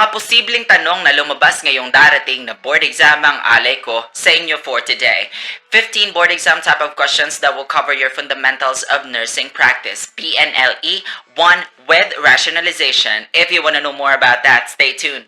Mga posibleng tanong na lumabas ngayong darating na board exam ang alay ko sa inyo for today. 15 board exam type of questions that will cover your fundamentals of nursing practice, PNLE, 1 with rationalization. If you want to know more about that, stay tuned.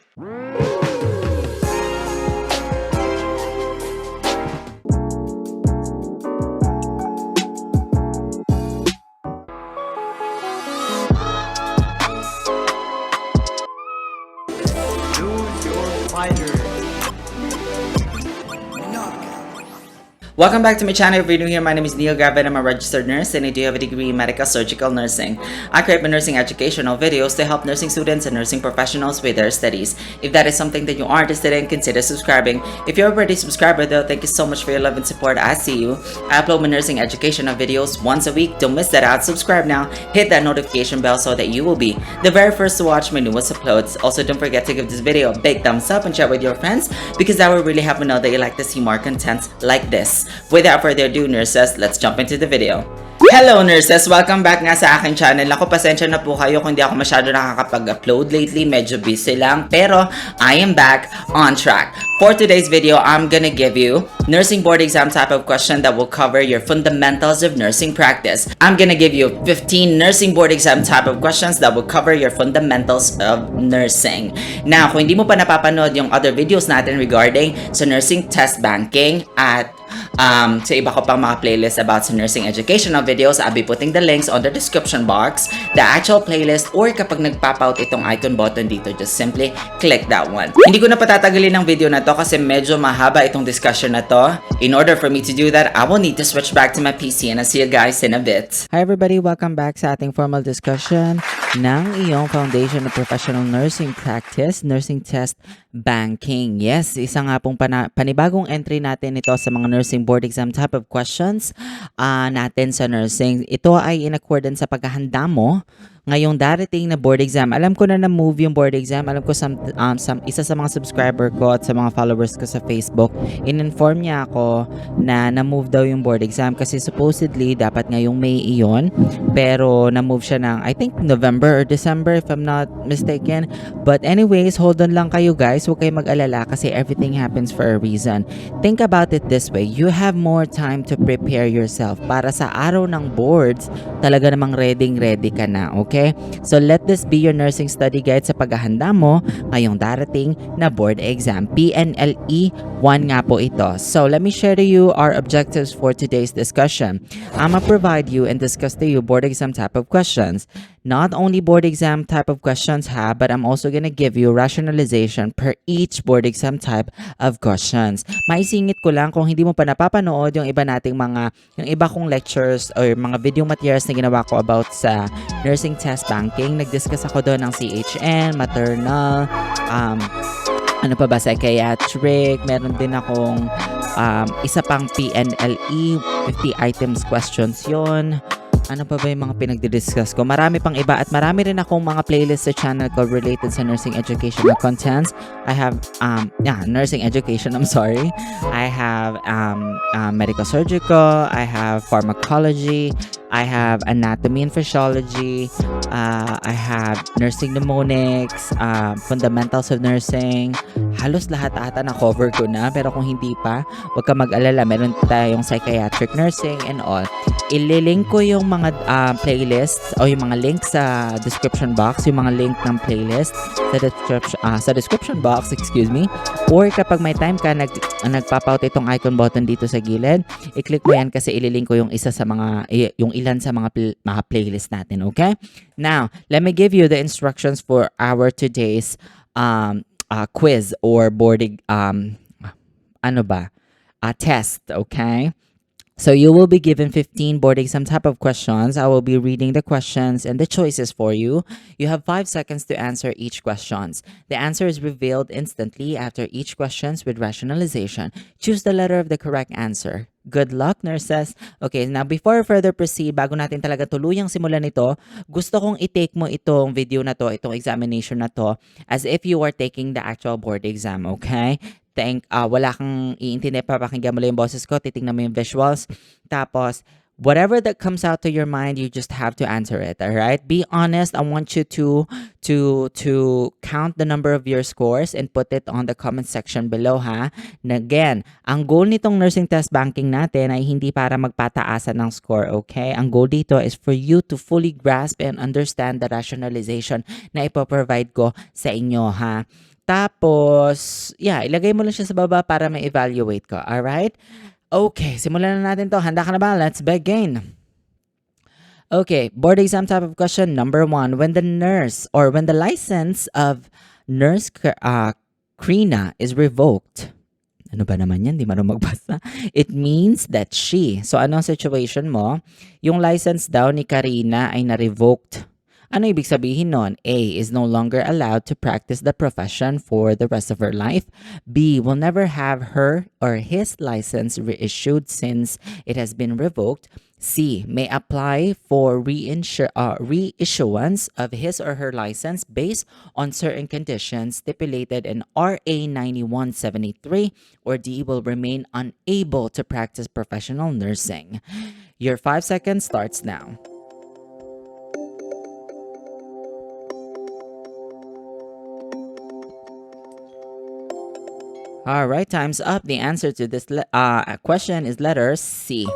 Welcome back to my channel. If you're new here, my name is Neil Gavin. I'm a registered nurse and I do have a degree in medical surgical nursing. I create my nursing educational videos to help nursing students and nursing professionals with their studies. If that is something that you are interested in, consider subscribing. If you're already a subscriber though, thank you so much for your love and support. I see you. I upload my nursing educational videos once a week. Don't miss that out. Subscribe now. Hit that notification bell so that you will be the very first to watch my newest uploads. Also, don't forget to give this video a big thumbs up and share with your friends because that will really help me know that you like to see more content like this. Without further ado, nurses, let's jump into the video. Hello nurses! Welcome back nga sa aking channel. Ako, pasensya na po kayo kung di ako masyado nakakapag-upload lately. Medyo busy lang. Pero, I am back on track. For today's video, I'm gonna give you nursing board exam type of question that will cover your fundamentals of nursing practice. I'm gonna give you 15 nursing board exam type of questions that will cover your fundamentals of nursing. Now, kung hindi mo pa napapanood yung other videos natin regarding sa nursing test banking at sa iba ko pang mga playlist about sa nursing educational videos, I'll be putting the links on the description box, the actual playlist, or kapag nagpop-out itong icon button dito, just simply click that one. Hindi ko na patatagalin ng video na to kasi medyo mahaba itong discussion na to. In order for me to do that, I will need to switch back to my PC and I'll see you guys in a bit. Hi everybody! Welcome back sa ating formal discussion ng iyong Foundation of Professional Nursing Practice, Nursing Test Banking. Yes, isa nga pong panibagong entry natin ito sa mga nursing board exam type of questions natin sa nursing. Ito ay in accordance sa paghahanda mo ngayong darating na board exam. Alam ko na na-move yung board exam. Alam ko isa sa mga subscriber ko at sa mga followers ko sa Facebook, in-inform niya ako na na-move daw yung board exam kasi supposedly dapat ngayong May iyon. Pero na-move siya ng I think November or December if I'm not mistaken. But anyways, hold on lang kayo guys. Huwag kayo mag-alala kasi everything happens for a reason. Think about it this way. You have more time to prepare yourself para sa araw ng boards, talaga namang ready ka na, okay? So let this be your nursing study guide sa paghahanda mo ngayong darating na board exam. PNLE 1 nga po ito. So let me share to you our objectives for today's discussion. I'm gonna provide you and discuss to you board exam type of questions. Not only board exam type of questions but I'm also gonna give you rationalization per each board exam type of questions. Maisingit ko lang kung hindi mo pa napapanood yung iba kong lectures or mga video materials na ginawa ko about sa nursing test banking. Nag-discuss ako doon ng CHN, maternal, psychiatric, meron din akong isa pang PNLE, 50 items questions yon. Ano pa ba yung mga pinagdi-discuss ko? Marami pang iba at marami rin akong mga playlist sa channel ko related sa nursing educational contents. I have, nursing education, I'm sorry. I have medical surgical, I have pharmacology, I have anatomy and physiology, I have nursing mnemonics, fundamentals of nursing. Halos lahat ata na cover ko na, pero kung hindi pa, huwag ka mag-alala. Meron tayong psychiatric nursing and all. Ililink ko yung mga playlists o yung mga link sa description box, yung mga link ng playlist sa description box, excuse me. Or kapag may time ka, nagpapa-out itong icon button dito sa gilid, i-click mo yan kasi ililink ko yung yung ilan sa mga playlist natin, okay? Now, let me give you the instructions for our today's quiz or boarding test, okay? So you will be given 15 board exam type of questions. I will be reading the questions and the choices for you. You have 5 seconds to answer each questions. The answer is revealed instantly after each questions with rationalization. Choose the letter of the correct answer. Good luck, nurses! Okay, now before further proceed, bago natin talaga tuluyang simulan ito, gusto kong i-take mo itong video na to, itong examination na to, as if you are taking the actual board exam, okay? Wala kang iintindi, papakinggan mo lang yung boses ko, titingnan mo yung visuals, tapos Whatever that comes out to your mind, you just have to answer it. All right. Be honest. I want you to count the number of your scores and put it on the comment section below, ha. And again, ang goal nitong nursing test banking natin ay hindi para magpataasan ng score. Okay. Ang goal dito is for you to fully grasp and understand the rationalization na ipoprovide ko sa inyo, ha. Tapos, yeah, ilagay mo lang siya sa baba para ma-evaluate ko. All right. Okay, simulan na natin to. Handa ka na ba? Let's begin. Okay, board exam type of question number 1. When the nurse or when the license of nurse Krina is revoked, ano ba naman yan? Di marunong magbasa. It means that she, so anong situation mo? Yung license daw ni Karina ay na-revoked. Ano ibig sabihin nun? A, is no longer allowed to practice the profession for the rest of her life. B, will never have her or his license reissued since it has been revoked. C, may apply for reissuance of his or her license based on certain conditions stipulated in RA 9173. Or D, will remain unable to practice professional nursing. Your 5 seconds starts now. All right, time's up. The answer to this question is letter C.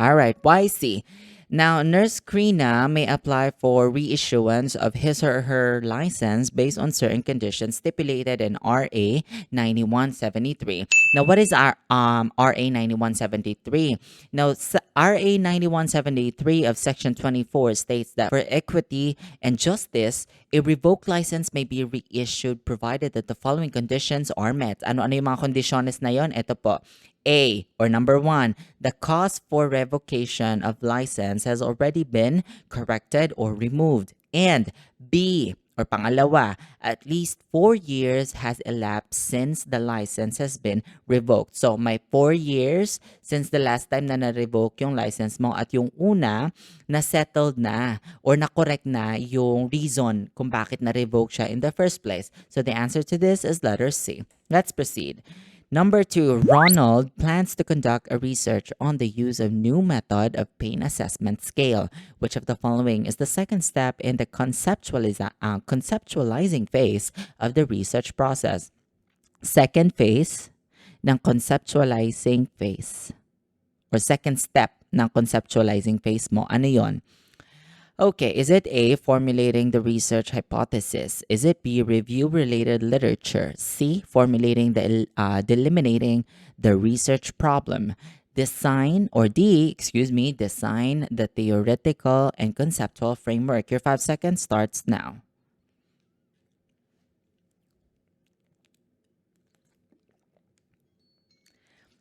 All right, why C? Now, Nurse Krina may apply for reissuance of his or her license based on certain conditions stipulated in RA 9173. Now, what is our RA 9173? Now, RA 9173 of Section 24 states that for equity and justice, a revoked license may be reissued provided that the following conditions are met. Ano yung mga kondisyones na yon? Ito po. A, or number 1, the cause for revocation of license has already been corrected or removed. And B, or pangalawa, at least 4 years has elapsed since the license has been revoked. So, may 4 years since the last time na na-revoke yung license mo at yung una, na-settled na or na-correct na yung reason kung bakit na-revoke siya in the first place. So, the answer to this is letter C. Let's proceed. Number 2, Ronald plans to conduct a research on the use of new method of pain assessment scale. Which of the following is the second step in the conceptualizing phase of the research process? Second phase ng conceptualizing phase or second step ng conceptualizing phase mo. Ano yon? Okay, is it A, formulating the research hypothesis? Is it B, review related literature? C, formulating delimiting the research problem? Design the theoretical and conceptual framework. Your 5 seconds starts now.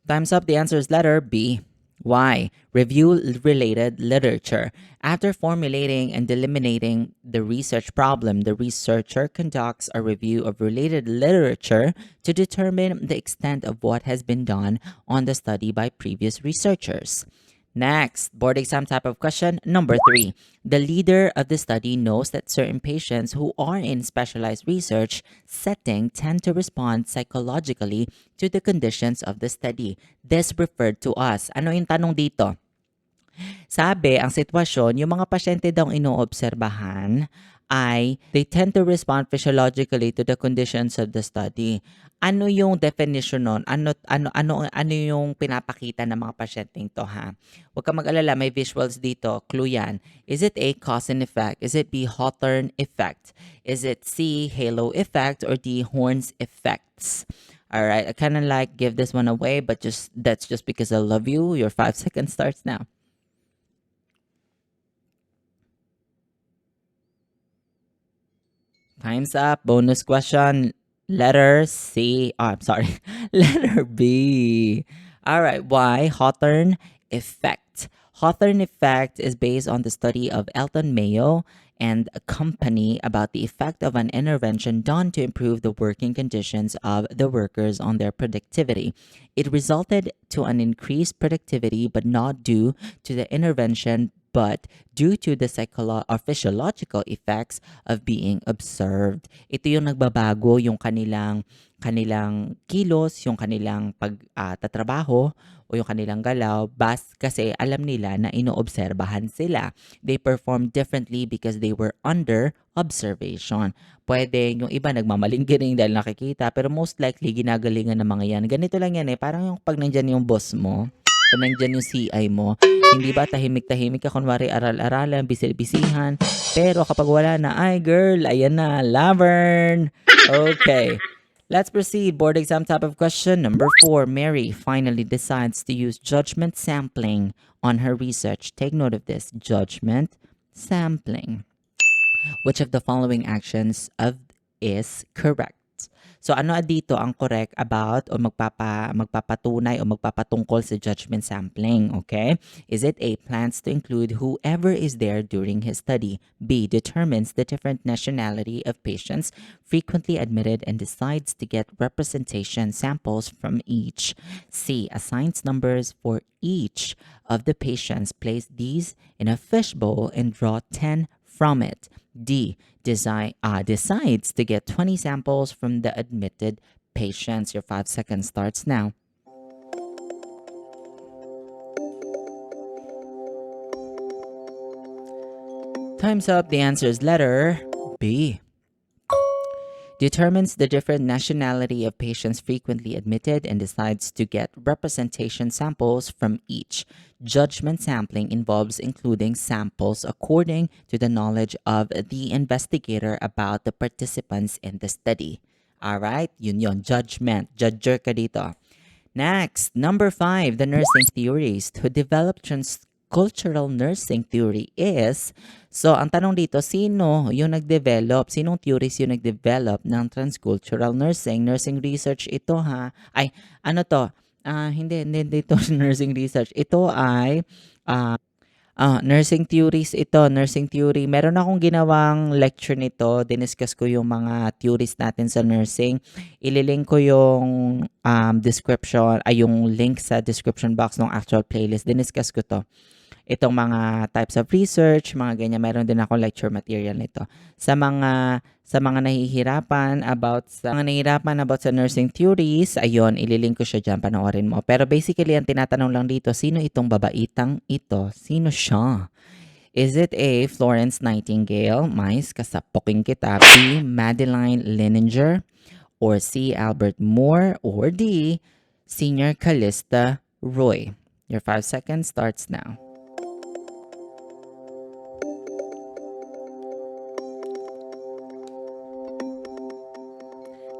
Time's up. The answer is letter B. Why? Review-related literature. After formulating and delimiting the research problem, the researcher conducts a review of related literature to determine the extent of what has been done on the study by previous researchers. Next, board exam type of question, number 3. The leader of the study knows that certain patients who are in specialized research setting tend to respond psychologically to the conditions of the study. This referred to us. Ano yung tanong dito? Sabi, ang sitwasyon, yung mga pasyente daw inoobserbahan ay they tend to respond physiologically to the conditions of the study. Ano yung definition nun? Ano yung pinapakita ng mga pasyenteng to, ha? Huwag ka mag-alala, may visuals dito. Clue yan. Is it A, cause and effect? Is it B, Hawthorne effect? Is it C, halo effect? Or D, Horn's effects? Alright, I kind of like give this one away, but that's just because I love you. Your 5 seconds starts now. Time's up. Bonus question. Letter C. Oh, I'm sorry. Letter B. All right. Why? Hawthorne effect. Hawthorne effect is based on the study of Elton Mayo and a company about the effect of an intervention done to improve the working conditions of the workers on their productivity. It resulted to an increased productivity but not due to the intervention but due to the or physiological effects of being observed. Ito yung nagbabago yung kanilang kilos, yung kanilang pagtatrabaho o yung kanilang galaw kasi alam nila na inoobserbahan sila. They perform differently because they were under observation. Pwede yung iba nagmamaling-giring dahil nakikita, pero most likely ginagalingan ng mga yan. Ganito lang yan pag nandyan yung boss mo, pag nandyan yung CI mo, hindi ba tahimik-tahimik ka, kunwari aral-aralan, bisil-bisihan, pero kapag wala na, ay girl, ayan na, lavern. Okay. Let's proceed. Board exam type of question. Number 4. Mary finally decides to use judgment sampling on her research. Take note of this. Judgment sampling. Which of the following actions is correct? So ano dito ang correct about o magpapatunay o magpapatungkol sa judgment sampling, okay? Is it A, plans to include whoever is there during his study? B, determines the different nationality of patients frequently admitted and decides to get representation samples from each? C, assigns numbers for each of the patients, place these in a fishbowl and draw 10 from it. D, decides to get 20 samples from the admitted patients. Your 5 seconds starts now. Time's up. The answer is letter B. Determines the different nationality of patients frequently admitted and decides to get representation samples from each. Judgment sampling involves including samples according to the knowledge of the investigator about the participants in the study. Alright? Yun. Judgment. Judger ka dito. Next, number 5, the nursing theorist who developed cultural nursing theory is, so ang tanong dito, sino yung nag-develop, sinong theorist yung nag-develop ng transcultural nursing? Nursing research ito ay, ano to? Hindi dito nursing research. Ito ay, nursing theories ito, nursing theory. Meron akong ginawang lecture nito, diniscuss ko yung mga theories natin sa nursing. Ililink ko yung description, yung link sa description box ng actual playlist. Diniscuss ko to. Itong mga types of research, mga ganyan, meron din ako lecture material nito. Sa mga nahihirapan about sa nursing theories, ayun, ililink ko siya diyan, panoorin mo. Pero basically, ang tinatanong lang dito, sino itong babaitang ito? Sino siya? Is it A, Florence Nightingale? Mais, kasapoking kita. B, Madeline Leninger? Or C, Albert Moore? Or D, Senior Callista Roy? Your 5 seconds starts now.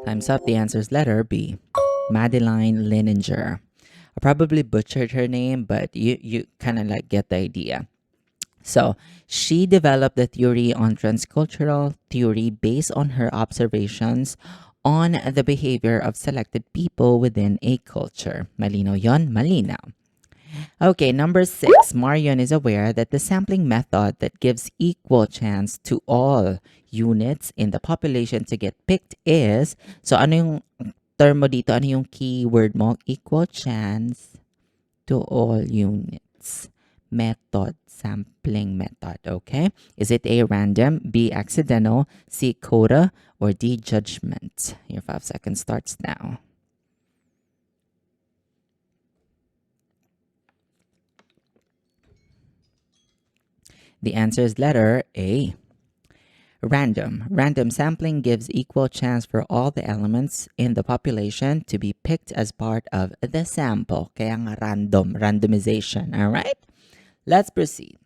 Time's up. The answer is letter B. Madeline Leninger. I probably butchered her name, but you kind of like get the idea. So, she developed the theory on transcultural theory based on her observations on the behavior of selected people within a culture. Malinaw yon? Malinaw. Okay, number 6. Marion is aware that the sampling method that gives equal chance to all units in the population to get picked is, so ano yung term mo dito? Ano yung keyword mo? Equal chance to all units. Method, sampling method, okay? Is it A, random, B, accidental, C, quota, or D, judgment? Your 5 seconds starts now. The answer is letter A. Random. Random sampling gives equal chance for all the elements in the population to be picked as part of the sample. Kaya nga random, randomization. Alright? Let's proceed.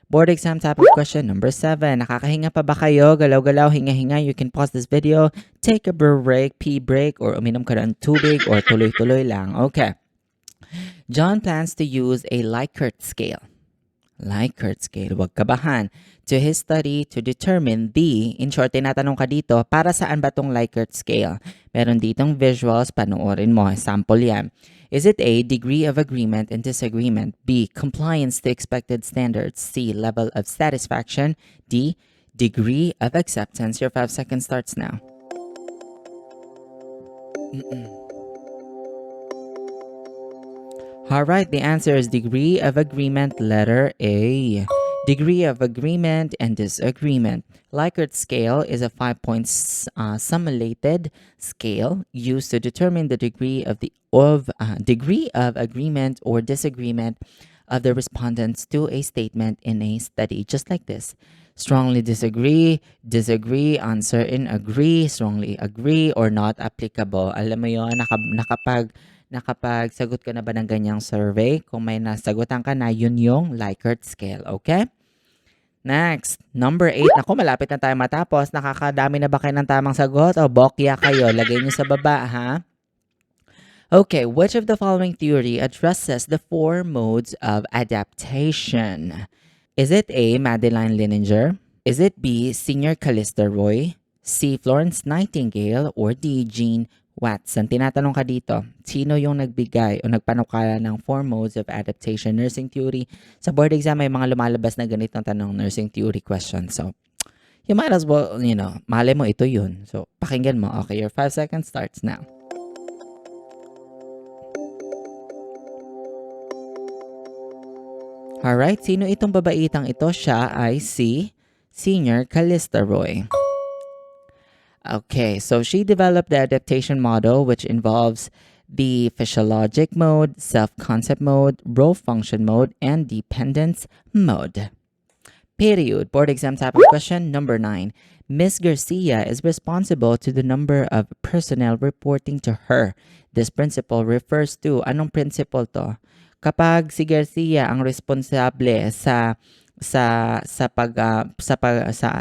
Board exam type of question number 7. Nakakahinga pa ba kayo? Galaw-galaw, hinga-hinga. You can pause this video, take a break, pee break, or uminom ka ng tubig, or tuloy-tuloy lang. Okay. John plans to use a Likert scale. Likert scale, wag kabahan. To his study to determine the, in short, tinatanong ka dito, para saan ba tong Likert scale? Meron ditong visuals, panoorin mo, sample yan. Is it A, degree of agreement and disagreement? B, compliance to expected standards? C, level of satisfaction? D, degree of acceptance? Your 5 seconds starts now. Alright, the answer is degree of agreement, letter A. Degree of agreement and disagreement. Likert scale is a 5-point summated scale used to determine the degree of agreement or disagreement of the respondents to a statement in a study, just like this. Strongly disagree, disagree, uncertain, agree, strongly agree, or not applicable. Alam mo yun, nakapagsagot ka na ba ng ganyang survey? Kung may nasagutan ka na, yun yung Likert scale, okay? Next, number 8. Naku, malapit na tayo matapos. Nakakadami na ba kayo ng tamang sagot? O bokya kayo? Lagay nyo sa baba, ha? Okay, which of the following theory addresses the 4 modes of adaptation? Is it A, Madeline Lininger? Is it B, Senior Callista Roy? C, Florence Nightingale? Or D, Jean Watson? Tinatanong ka dito, sino yung nagbigay o nagpanukala ng 4 modes of adaptation nursing theory? Sa board exam, may mga lumalabas na ganitong tanong nursing theory question. So, you might as well, malay mo ito yun. So, pakinggan mo. Okay, your 5 seconds starts now. Alright, sino itong babaitang ito? Siya ay si Senior Callista Roy. Okay, so she developed the adaptation model, which involves the physiologic mode, self-concept mode, role function mode, and dependence mode. Period. Board exam type of question number 9. Ms. Garcia is responsible to the number of personnel reporting to her. This principle refers to, anong principle to? Kapag si Garcia ang responsable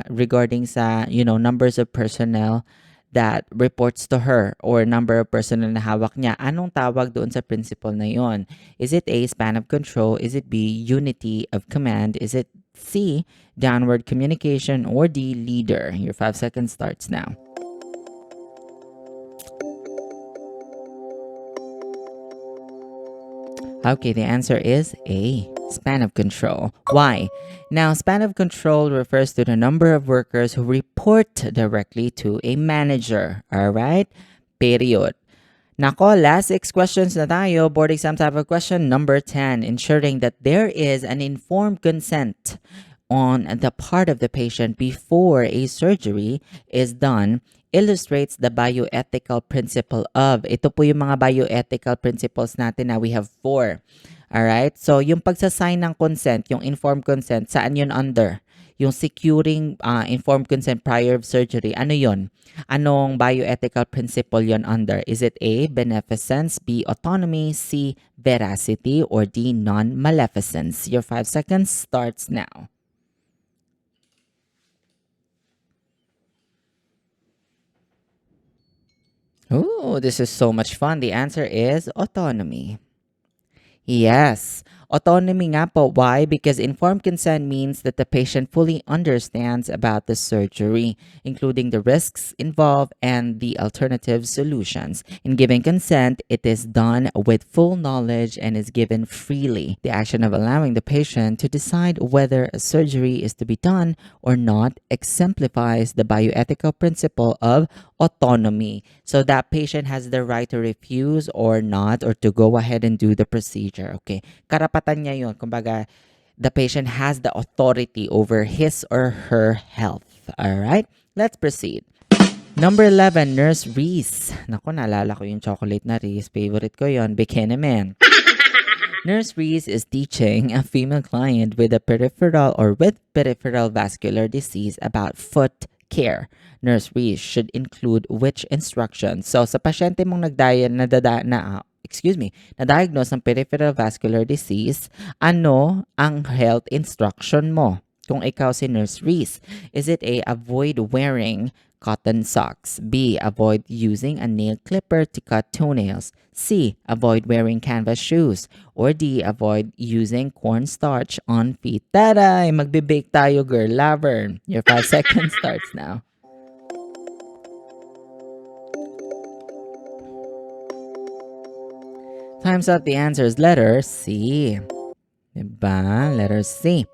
regarding sa numbers of personnel that reports to her or number of personnel na hawak niya, anong tawag doon sa principle na yon? Is it A, span of control? Is it B, unity of command? Is it C, downward communication? Or D, leader? Your 5 seconds starts now. Okay, the answer is A, span of control. Why? Now, span of control refers to the number of workers who report directly to a manager. Alright? Period. Nako, last 6 questions na tayo. Board exam type of question number 10. Ensuring that there is an informed consent on the part of the patient before a surgery is done illustrates the bioethical principle of. Ito po yung mga bioethical principles natin na we have 4. Alright? So, yung pagsasign ng consent, yung informed consent, saan yun under? Yung securing informed consent prior of surgery, ano yun? Anong bioethical principle yun under? Is it A, beneficence, B, autonomy, C, veracity, or D, non-maleficence? Your 5 seconds starts now. Ooh, this is so much fun. The answer is autonomy. Yes, autonomy nga po. Why? Because informed consent means that the patient fully understands about the surgery, including the risks involved and the alternative solutions. In giving consent, it is done with full knowledge and is given freely. The action of allowing the patient to decide whether a surgery is to be done or not exemplifies the bioethical principle of autonomy. So that patient has the right to refuse or not, or to go ahead and do the procedure. Okay. Karapatan niya yun. Kumbaga, the patient has the authority over his or her health. Alright? Let's proceed. Number 11, Nurse Reese. Naku, naalala ko yung chocolate na Reese. Favorite ko yun. Bikini Man. Nurse Reese is teaching a female client with peripheral vascular disease about foot care. Nurse Reese should include which instructions? So, sa pasyente mong na-diagnose ng peripheral vascular disease, ano ang health instruction mo? Kung ikaw si Nurse Reese, is it A, avoid wearing cotton socks? B, avoid using a nail clipper to cut toenails? C, avoid wearing canvas shoes? Or D, avoid using cornstarch on feet? Taray! Magbe-bake tayo, girl. Laverne. Your 5 seconds starts now. Time's up. The answer is letter C. Diba? Letter C.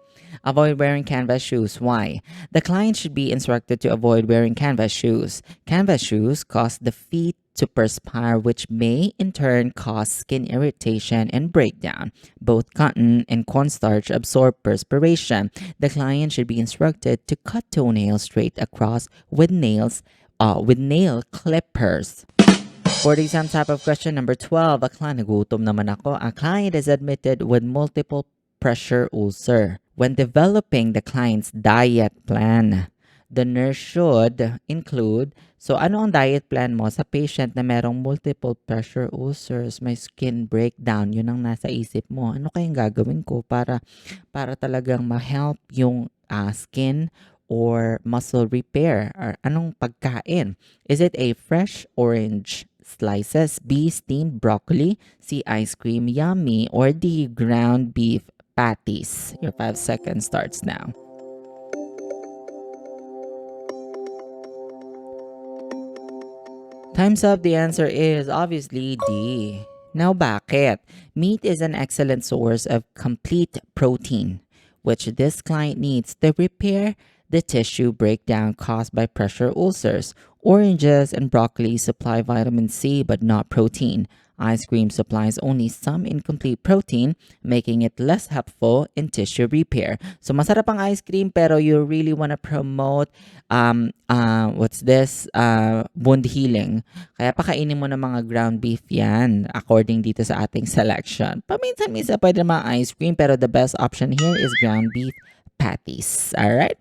Avoid wearing canvas shoes. Why? The client should be instructed to avoid wearing canvas shoes. Canvas shoes cause the feet to perspire, which may in turn cause skin irritation and breakdown. Both cotton and cornstarch absorb perspiration. The client should be instructed to cut toenails straight across with nail clippers. For the exam type of question number 12, nagutom naman ako. A client is admitted with multiple pressure ulcer. When developing the client's diet plan, the nurse should include, so ano ang diet plan mo sa patient na merong multiple pressure ulcers, may skin breakdown, yun ang nasa isip mo. Ano kayang gagawin ko para talagang ma-help yung skin or muscle repair? Or anong pagkain? Is it A, fresh orange slices, B, steamed broccoli, C, ice cream, yummy, or D, ground beef patties? Your 5 seconds starts now. Time's up. The answer is obviously D. Now, bakit? Meat is an excellent source of complete protein, which this client needs to repair the tissue breakdown caused by pressure ulcers. Oranges and broccoli supply vitamin C but not protein. Ice cream supplies only some incomplete protein, making it less helpful in tissue repair. So masarap ang ice cream pero you really want to promote wound healing. Kaya pakainin mo ng mga ground beef yan according dito sa ating selection. Paminsan-minsan pwede naman ice cream pero the best option here is ground beef patties. Alright?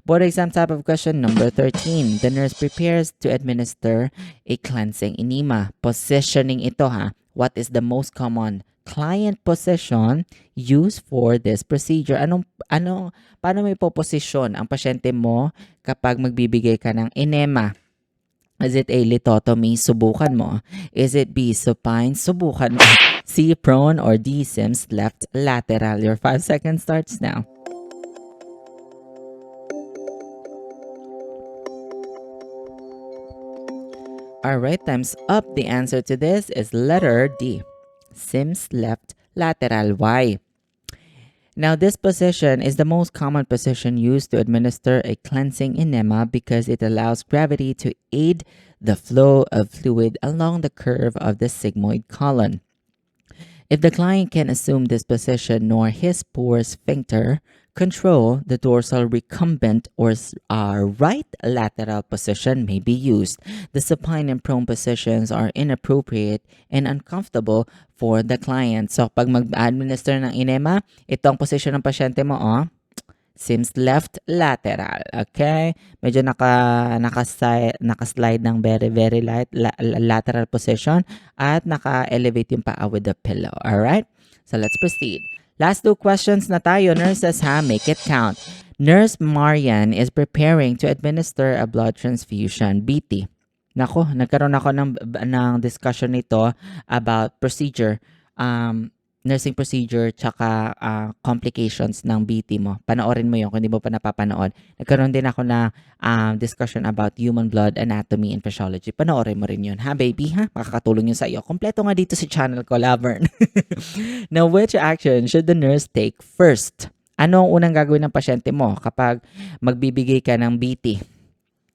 Board exam type of question number 13. The nurse prepares to administer a cleansing enema. Positioning ito ha. What is the most common client position used for this procedure? Paano may po-position ang pasyente mo kapag magbibigay ka ng enema? Is it A, lithotomy? Subukan mo. Is it B, supine? Subukan mo. C, prone, or D, Sims left lateral? Your 5 seconds starts now. Alright, time's up. The answer to this is letter D. Sims left lateral. Why? Now, this position is the most common position used to administer a cleansing enema because it allows gravity to aid the flow of fluid along the curve of the sigmoid colon. If the client can assume this position nor his poor sphincter control, the dorsal recumbent or right lateral position may be used. The supine and prone positions are inappropriate and uncomfortable for the client. So, pag mag-administer ng enema, itong position ng pasyente mo, Sims left lateral. Okay? Medyo naka-slide ng very, very light lateral position at naka-elevate yung paa with the pillow. Alright? So, let's proceed. Last 2 questions na tayo, nurses ha, make it count. Nurse Marian is preparing to administer a blood transfusion, BT. Nako, nagkaroon ako ng discussion nito about procedure, nursing procedure, tsaka complications ng BT mo. Panoorin mo yun kung hindi mo pa napapanood. Nagkaroon din ako na discussion about human blood anatomy and physiology. Panoorin mo rin yun, ha baby, ha? Makakatulong yun sa iyo. Kompleto nga dito sa channel ko, Laverne. Now, which action should the nurse take first? Ano ang unang gagawin ng pasyente mo kapag magbibigay ka ng BT?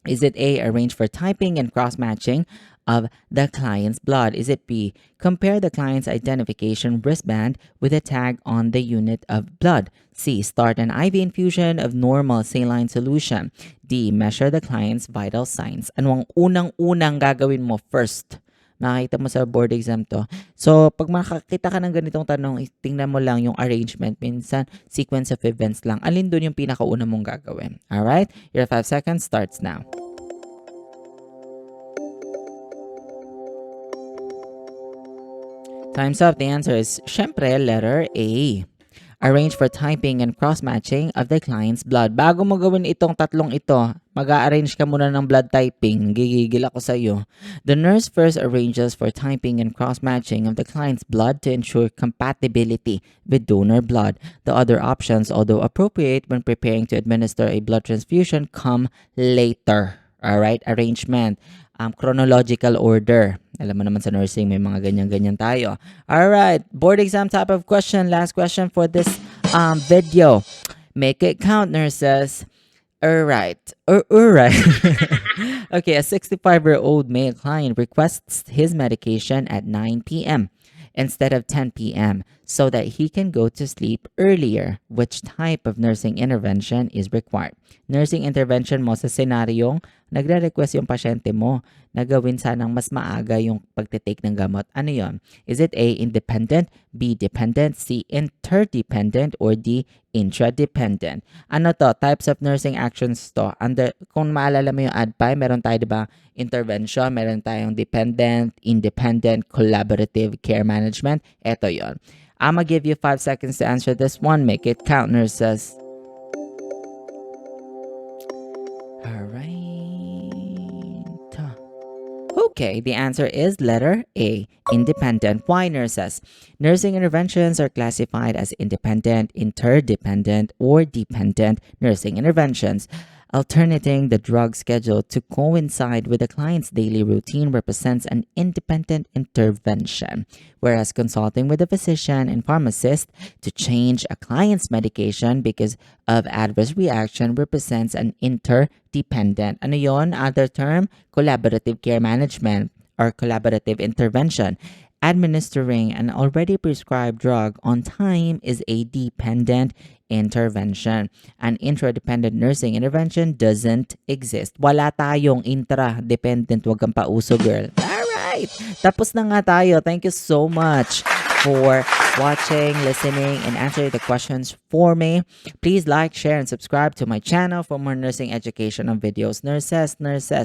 Is it A, arrange for typing and cross-matching of the client's blood? Is it B, compare the client's identification wristband with a tag on the unit of blood? C, start an IV infusion of normal saline solution? D, measure the client's vital signs? Ano ang unang-unang gagawin mo first? Makita mo sa board exam to. So, pag makakita ka ng ganitong tanong, tingnan mo lang yung arrangement. Minsan, sequence of events lang. Alin doon yung pinakauna mong gagawin? Alright? Your 5 seconds starts now. Time's up. The answer is, syempre, letter A. Arrange for typing and cross-matching of the client's blood. Bago mo gawin itong tatlong ito, mag-a-arrange ka muna ng blood typing. Gigigil ako sa iyo. The nurse first arranges for typing and cross-matching of the client's blood to ensure compatibility with donor blood. The other options, although appropriate when preparing to administer a blood transfusion, come later. Alright? Arrangement. Chronological order. Alam mo naman sa nursing, may mga ganyan-ganyan tayo. Alright, board exam type of question. Last question for this video. Make it count, nurses. Alright. Alright. Okay, a 65-year-old male client requests his medication at 9 p.m. instead of 10 p.m. so that he can go to sleep earlier. Which type of nursing intervention is required? Nursing intervention mo sa senaryong nagre-request yung pasyente mo na gawin sanang mas maaga yung pagtitake ng gamot. Ano yon? Is it A, independent, B, dependent, C, interdependent, or D, intradependent? Ano to? Types of nursing actions to. Kung maalala mo yung ADPI, meron tayo diba intervention, meron tayong dependent, independent, collaborative care management. Ito yon. I'm gonna give you 5 seconds to answer this one. Make it count, nurses. Alright. Okay, the answer is letter A, independent. Why, nurses? Nursing interventions are classified as independent, interdependent, or dependent nursing interventions. Alternating the drug schedule to coincide with the client's daily routine represents an independent intervention, whereas consulting with a physician and pharmacist to change a client's medication because of adverse reaction represents an interdependent. Ano yon? Other term, collaborative care management or collaborative intervention. Administering an already prescribed drug on time is a dependent intervention. An intradependent nursing intervention doesn't exist. Wala tayong intra-dependent. Huwag kang pauso, girl. Alright! Tapos na nga tayo. Thank you so much for watching, listening, and answering the questions for me. Please like, share, and subscribe to my channel for more nursing educational videos. Nurses,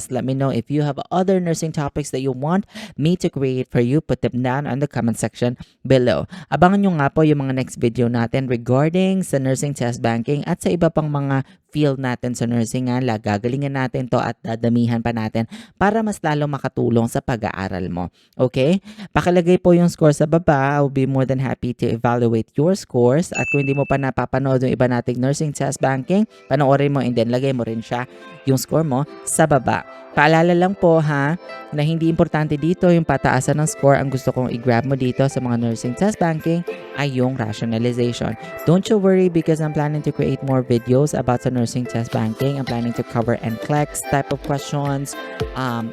let me know if you have other nursing topics that you want me to create for you. Put them down in the comment section below. Abangan nyo nga po yung mga next video natin regarding sa nursing test banking at sa iba pang mga field natin sa nursing nga. Gagalingan natin to at dadamihan pa natin para mas lalo makatulong sa pag-aaral mo. Okay? Pakilagay po yung score sa baba. I'll be more than happy to evaluate your scores. At kung hindi mo pa napapanood yung iba nating nursing test banking, panoorin mo and then lagay mo rin siya yung score mo sa baba. Paalala lang po ha, na hindi importante dito yung pataasan ng score. Ang gusto kong i-grab mo dito sa mga nursing test banking ay yung rationalization. Don't you worry because I'm planning to create more videos about the nursing test banking. I'm planning to cover NCLEX type of questions,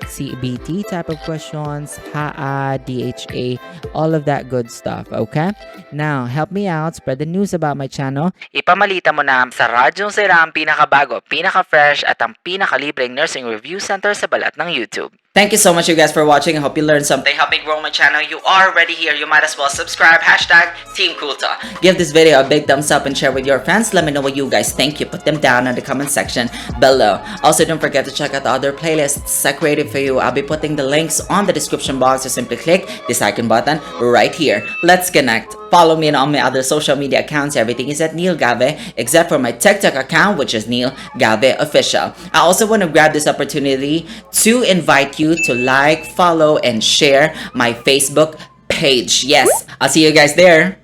CBT type of questions, HAA, DHA, all of that good stuff, okay? Now, help me out, spread the news about my channel. Ipamalita mo na sa Radyong Sira ang pinakabago, pinaka-fresh at ang pinakalibreng nursing review center sa balat ng YouTube. Thank you so much, you guys, for watching. I hope you learned something. Help me grow my channel. You are already here. You might as well subscribe. Hashtag Team Kulta. Give this video a big thumbs up and share with your friends. Let me know what you guys think. You put them down in the comment section below. Also, don't forget to check out the other playlists I created for you. I'll be putting the links on the description box. So simply click this icon button right here. Let's connect. Follow me on my other social media accounts. Everything is at Neil Gave, except for my TikTok account, which is Neil Gave Official. I also want to grab this opportunity to invite you to like, follow, and share my Facebook page. Yes, I'll see you guys there.